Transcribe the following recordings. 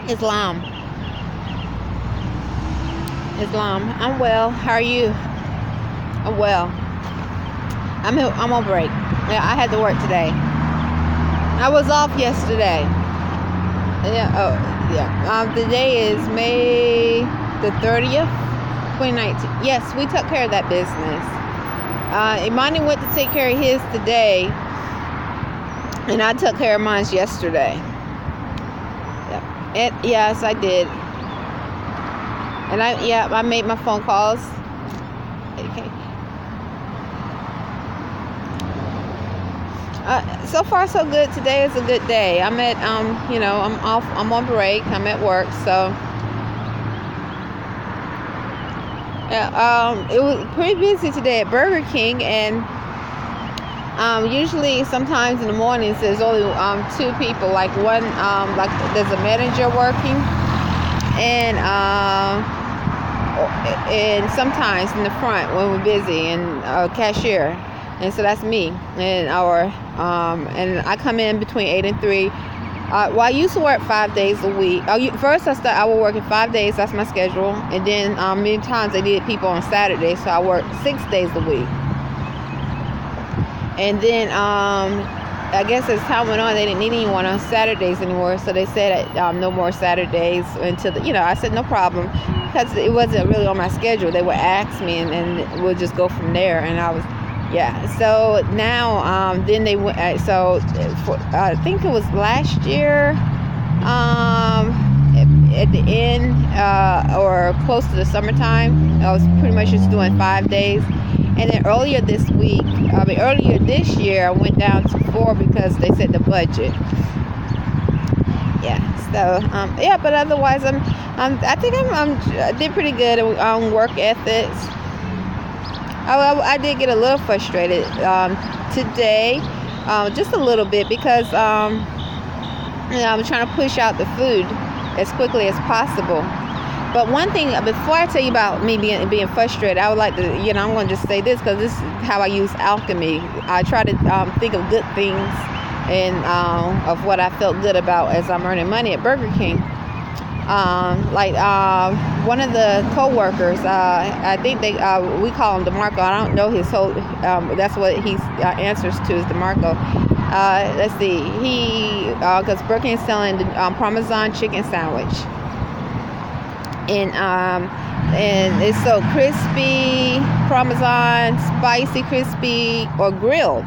Islam. Islam. I'm well. How are you? I'm well. I'm on break. Yeah, I had to work today. I was off yesterday. Yeah. Oh, yeah. Today is May the 30th, 2019. Yes, we took care of that business. Imani went to take care of his today, and I took care of mine yesterday. And yes, I did. And I made my phone calls. Okay. So far so good. Today is a good day. I'm at I'm off. I'm on break. I'm at work. So yeah, it was pretty busy today at Burger King, and usually sometimes in the mornings there's only two people. Like one like there's a manager working, and sometimes in the front when we're busy, and a cashier, and so that's me, and and I come in between 8 and 3. Well, I used to work 5 days a week. First I would work in 5 days. That's my schedule, and then many times they needed people on Saturday, so I worked 6 days a week. And then I guess as time went on, they didn't need anyone on Saturdays anymore, so they said no more Saturdays until I said no problem, because it wasn't really on my schedule. They would ask me, and we'll just go from there. And I was, so now then they went, I think it was last year, at the end or close to the summertime, I was pretty much just doing 5 days. And then earlier this year, I went down to 4 because they said the budget. Yeah. So but otherwise, I think I did pretty good on work ethics. I did get a little frustrated today, just a little bit, because I'm trying to push out the food as quickly as possible. But one thing, before I tell you about me being frustrated, I would like to, I'm going to just say this, because this is how I use alchemy. I try to think of good things and of what I felt good about as I'm earning money at Burger King. One of the co-workers, I think we call him DeMarco. I don't know his whole, that's what he answers to, is DeMarco. Let's see, because Burger King is selling the Parmesan chicken sandwich. And it's so crispy, Parmesan, spicy, crispy, or grilled.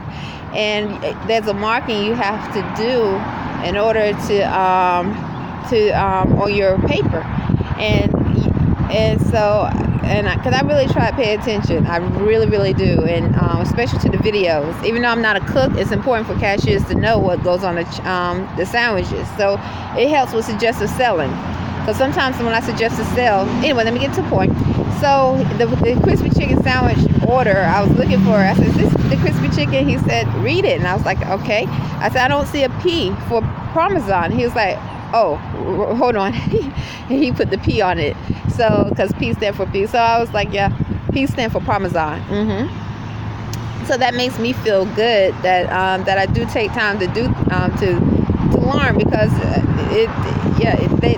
And there's a marking you have to do in order to on your paper. Because I really try to pay attention. I really, really do. And especially to the videos. Even though I'm not a cook, it's important for cashiers to know what goes on the sandwiches. So it helps with suggestive selling. Because sometimes when I suggest to sell, anyway, let me get to the point. So the crispy chicken sandwich order, I was looking for, I said, is this the crispy chicken? He said, read it. And I was like, okay. I said, I don't see a P for Parmesan. He was like, oh, hold on. He put the P on it. So, because P stands for P. So I was like, yeah, P stands for Parmesan. So that makes me feel good that I do take time to do to learn, because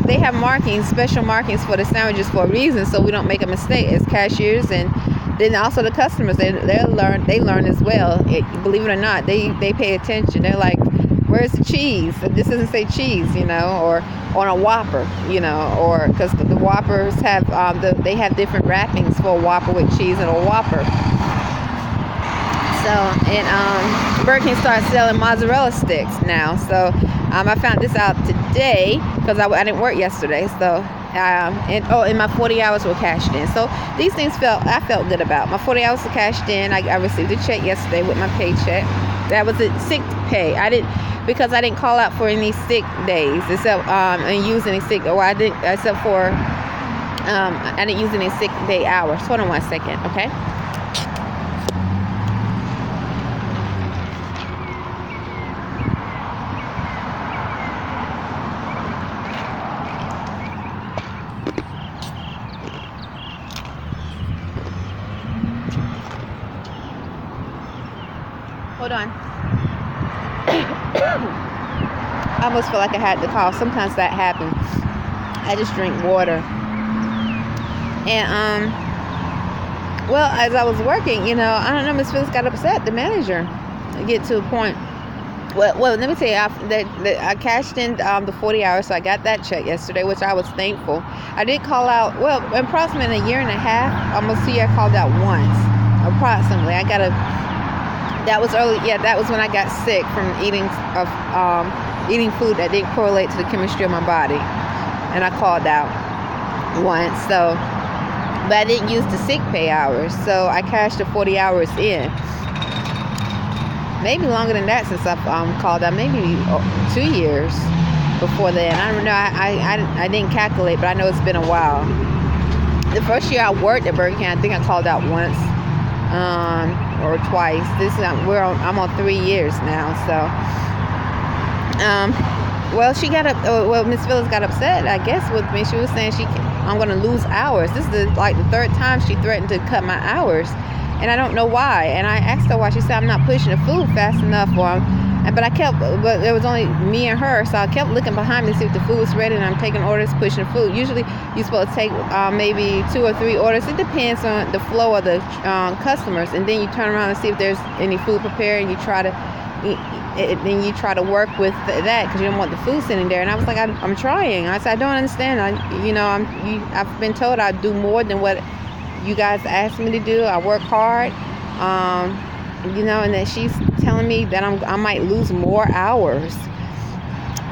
they have markings, special markings for the sandwiches for a reason, so we don't make a mistake as cashiers. And then also the customers, they learn as well. Believe it or not, they pay attention. They're like, where's the cheese? This doesn't say cheese, or on a Whopper, or because the Whoppers have they have different wrappings for a Whopper with cheese and a Whopper. So, and Burger King started selling mozzarella sticks now. So I found this out today because I didn't work yesterday. So and my 40 hours were cashed in. So these things I felt good about. My 40 hours were cashed in. I received a check yesterday with my paycheck. That was a sick pay. Because I didn't call out for any sick days except and use any sick. Or I didn't except for I didn't use any sick day hours. Hold on one second, okay? Hold on. I almost feel like I had to cough. Sometimes that happens. I just drink water. And well, as I was working, I don't know, Miss Phyllis got upset, the manager. I get to a point. Well, let me tell you, I cashed in the 40 hours, so I got that check yesterday, which I was thankful. I did call out, well, approximately a year and a half, almost 2 years, I called out once, approximately. That was early, that was when I got sick from eating food that didn't correlate to the chemistry of my body, and I called out once, but I didn't use the sick pay hours, so I cashed the 40 hours in. Maybe longer than that since I've called out, maybe 2 years before then. I don't know. I didn't calculate, but I know it's been a while. The first year I worked at Burger King, I think I called out once or twice. I'm on 3 years now. So, well, she got up. Well, Miss Phyllis got upset, I guess, with me. She was saying I'm going to lose hours. This is the third time she threatened to cut my hours. And I don't know why. And I asked her why. She said I'm not pushing the food fast enough for him. But there was only me and her, so I kept looking behind me to see if the food was ready, and I'm taking orders, pushing the food. Usually you're supposed to take maybe 2 or 3 orders. It depends on the flow of the customers. And then you turn around and see if there's any food prepared, and you try to work with that because you don't want the food sitting there. And I was like, I'm trying. I said, I don't understand. I've been told I do more than what you guys asked me to do. I work hard, and that she's telling me that I might lose more hours.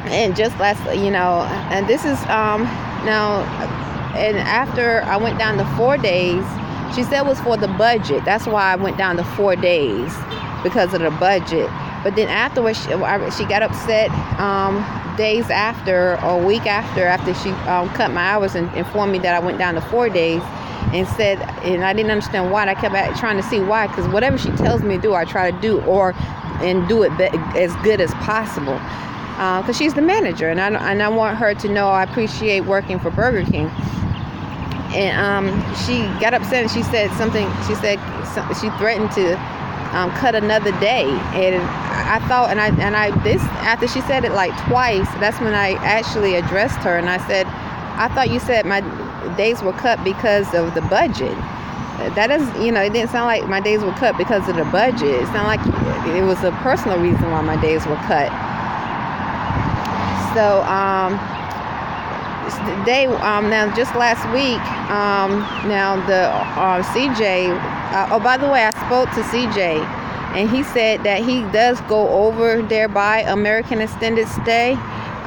And just and this is now, and after I went down to 4 days, she said it was for the budget. That's why I went down to 4 days, because of the budget. But then afterwards, she got upset days after, or a week after she cut my hours and informed me that I went down to 4 days. And said, and I didn't understand why. And I kept trying to see why, because whatever she tells me to do, I try to do, and do it as good as possible. Because she's the manager, and I want her to know I appreciate working for Burger King. And she got upset, and she said something. She threatened to cut another day, and I thought, this after she said it like twice, that's when I actually addressed her, and I said, I thought you said my days were cut because of the budget. That is, it didn't sound like my days were cut because of the budget. It sounded like it was a personal reason why my days were cut. So, now just last week, now the CJ, oh, by the way, I spoke to CJ, and he said that he does go over there by American Extended Stay,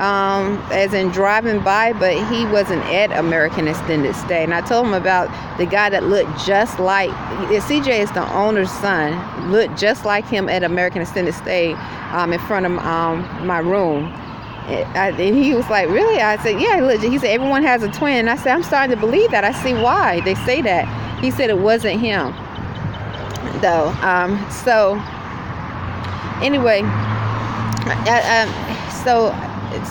as in driving by, but he wasn't at American Extended Stay. And I told him about the guy that looked just like, CJ is the owner's son, looked just like him at American Extended Stay in front of my room. And he was like, really? I said, yeah. He said, everyone has a twin. I said, I'm starting to believe that. I see why they say that. He said it wasn't him, though. So anyway, so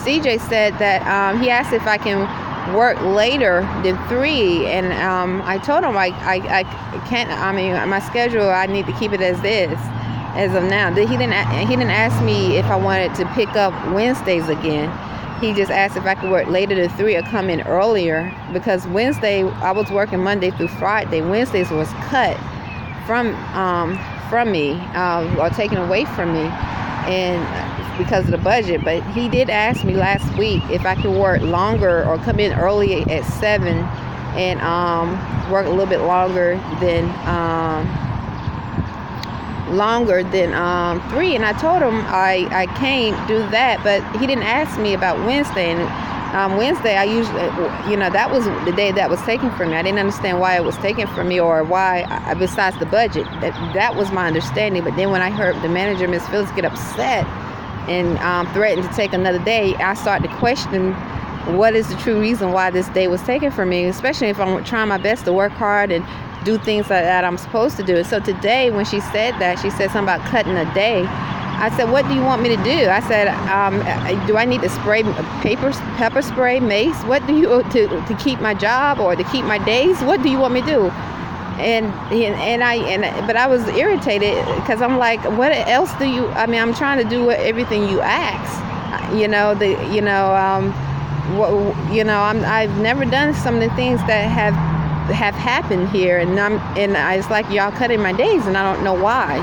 CJ said that he asked if I can work later than 3, and I told him I can't. I mean, my schedule, I need to keep it as is as of now. He didn't ask me if I wanted to pick up Wednesdays again. He just asked if I could work later than 3 or come in earlier, because Wednesday I was working Monday through Friday. Wednesdays was cut from me or taken away from me, and because of the budget. But he did ask me last week if I could work longer or come in early at 7 and work a little bit longer than 3. And I told him I can't do that, but he didn't ask me about Wednesday. And Wednesday, I usually, that was the day that was taken from me. I didn't understand why it was taken from me, or why, besides the budget. That was my understanding. But then when I heard the manager, Miss Phyllis, get upset and threatened to take another day, I started to question what is the true reason why this day was taken from me, especially if I'm trying my best to work hard and do things that I'm supposed to do. So today, when she said that, she said something about cutting a day. I said, what do you want me to do? I said, do I need to spray pepper spray, mace? What do you, to keep my job or to keep my days? What do you want me to do? But I was irritated, because I'm like, what else do you? I mean, I'm trying to do everything you ask. I've never done some of the things that have happened here, and it's like y'all cutting my days, and I don't know why.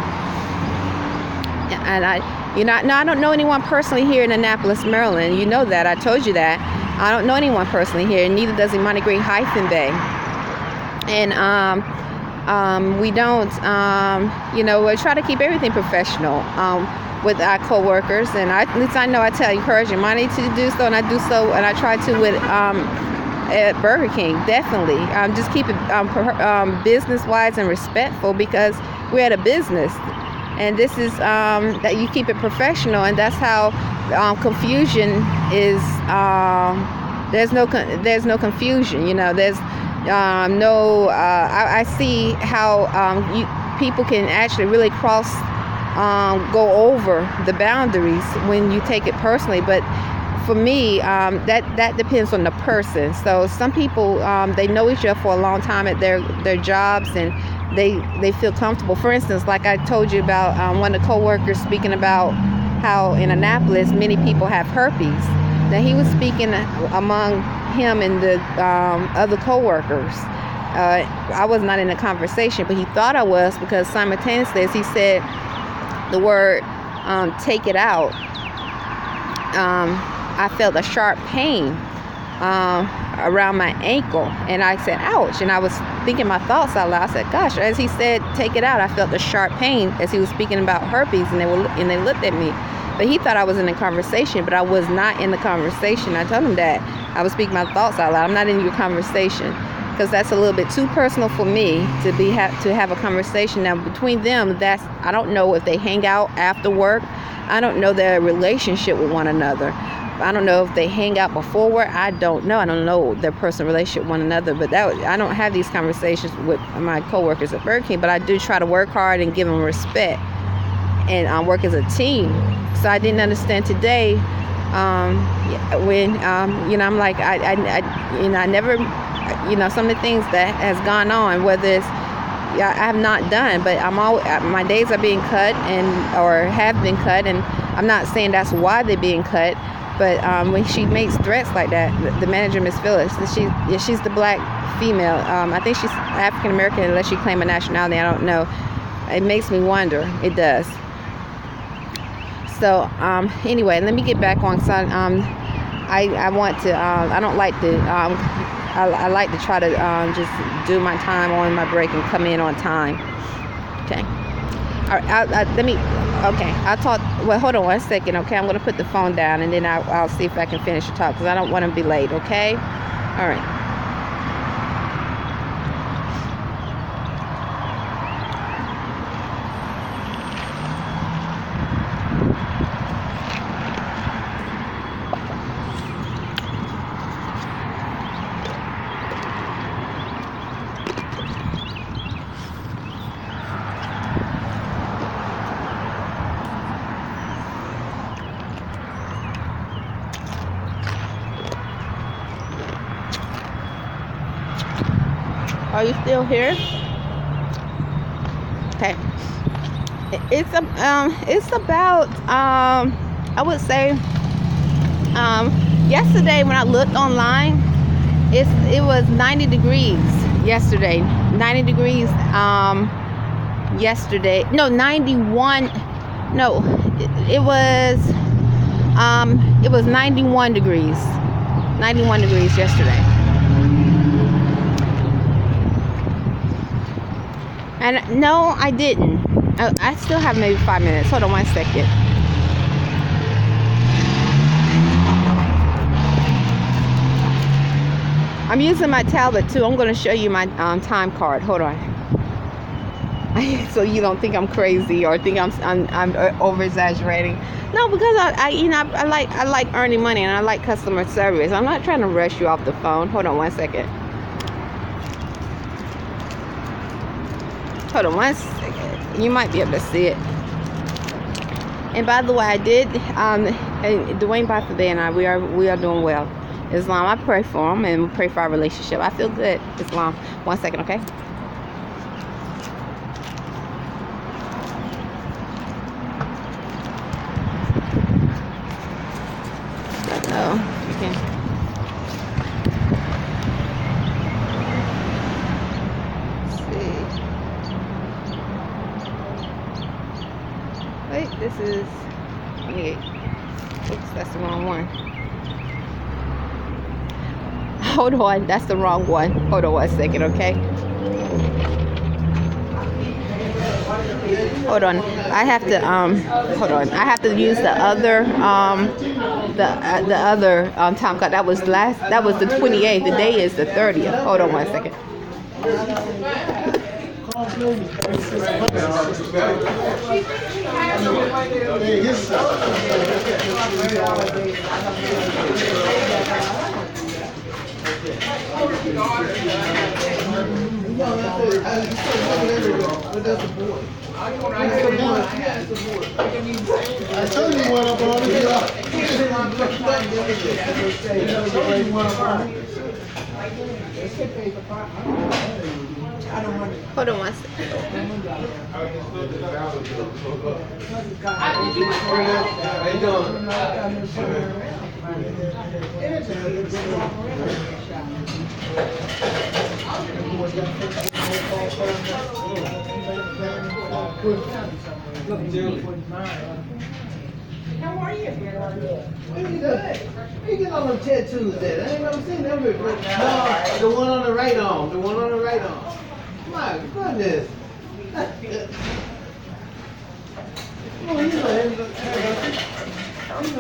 And I don't know anyone personally here in Annapolis, Maryland. You know that. I told you that. I don't know anyone personally here, and neither does Arrington-Bey. And we don't, we try to keep everything professional with our co-workers. And at least I know I encourage Imani to do so, and I do so, and I try to with at Burger King, definitely. Just keep it business-wise and respectful, because we're at a business. And this is that you keep it professional, and that's how confusion is. There's no confusion. There's no. I see how people can actually really go over the boundaries when you take it personally. But for me, that depends on the person. So some people they know each other for a long time at their jobs, and they feel comfortable. For instance, like I told you about one of the co-workers speaking about how in Annapolis many people have herpes. Now he was speaking among him and the other co-workers. I was not in the conversation, but he thought I was, because simultaneously as he said the word take it out, I felt a sharp pain around my ankle, and I said ouch, and I was thinking my thoughts out loud. I said, gosh, as he said take it out, I felt a sharp pain as he was speaking about herpes, and they looked at me. But he thought I was in the conversation, but I was not in the conversation. I told him that I was speaking my thoughts out loud. I'm not in your conversation, because that's a little bit too personal for me to have a conversation. Now between them, I don't know if they hang out after work. I don't know their relationship with one another. I don't know if they hang out before work. I don't know. I don't know their personal relationship with one another. But I don't have these conversations with my coworkers at Burger King. But I do try to work hard and give them respect, and work as a team. So I didn't understand today when I'm like I never some of the things that has gone on, whether it's I have not done, but my days are being cut or have been cut, and I'm not saying that's why they're being cut. But when she makes threats like that, the manager, Miss Phyllis, she's the black female. I think she's African American, unless she claim a nationality. I don't know. It makes me wonder. It does. So anyway, let me get back on. So I want to. I don't like to. I like to try to just do my time on my break and come in on time. Okay. All right. Let me. Okay. I'll talk. Well, hold on 1 second. Okay. I'm going to put the phone down, and then I'll see if I can finish the talk, because I don't want to be late. Okay. All right. Are you still here? Okay. It's about I would say yesterday when I looked online, it was 90 degrees yesterday. 90 degrees yesterday. No, 91. No, it was 91 degrees. 91 degrees yesterday. And no, I didn't. I still have maybe 5 minutes. Hold on 1 second. I'm using my tablet too. I'm going to show you my time card. Hold on. So you don't think I'm crazy or think I'm over exaggerating. No, because I like earning money, and I like customer service. I'm not trying to rush you off the phone. Hold on 1 second. Hold on 1 second. You might be able to see it. And by the way, I did. Dwayne Baffaday and I, we are doing well. Islam, I pray for him and pray for our relationship. I feel good. Islam. 1 second, okay? Oh, okay. is 28. Oops, that's the wrong one. Hold on, that's the wrong one. Hold on 1 second, okay? Hold on. I have to hold on. I have to use the other time card. That was the 28th. The day is the 30th. Hold on 1 second. I told you what I'm on it. Hold on 1 second. How are you? Where you get all them tattoos at? I ain't never seen them before. No, the one on the right arm. The one on the right arm. My goodness.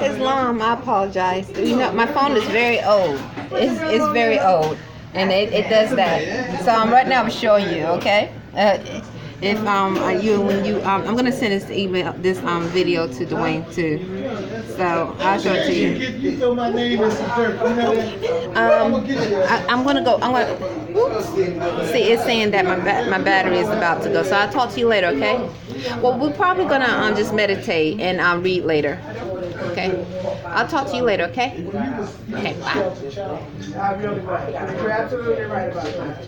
Islam, I apologize. You know, my phone is very old. It's very old, and it does that. So right now I'm showing you, okay? If I'm gonna send this email, this video to Dwayne too. So I'll show it to you. You throw my name in some dirt. I'm gonna go. See, it's saying that my battery is about to go. So I'll talk to you later, okay? Well, we're probably gonna just meditate and read later. Okay. I'll talk to you later, okay? Okay, bye. You're absolutely right about that.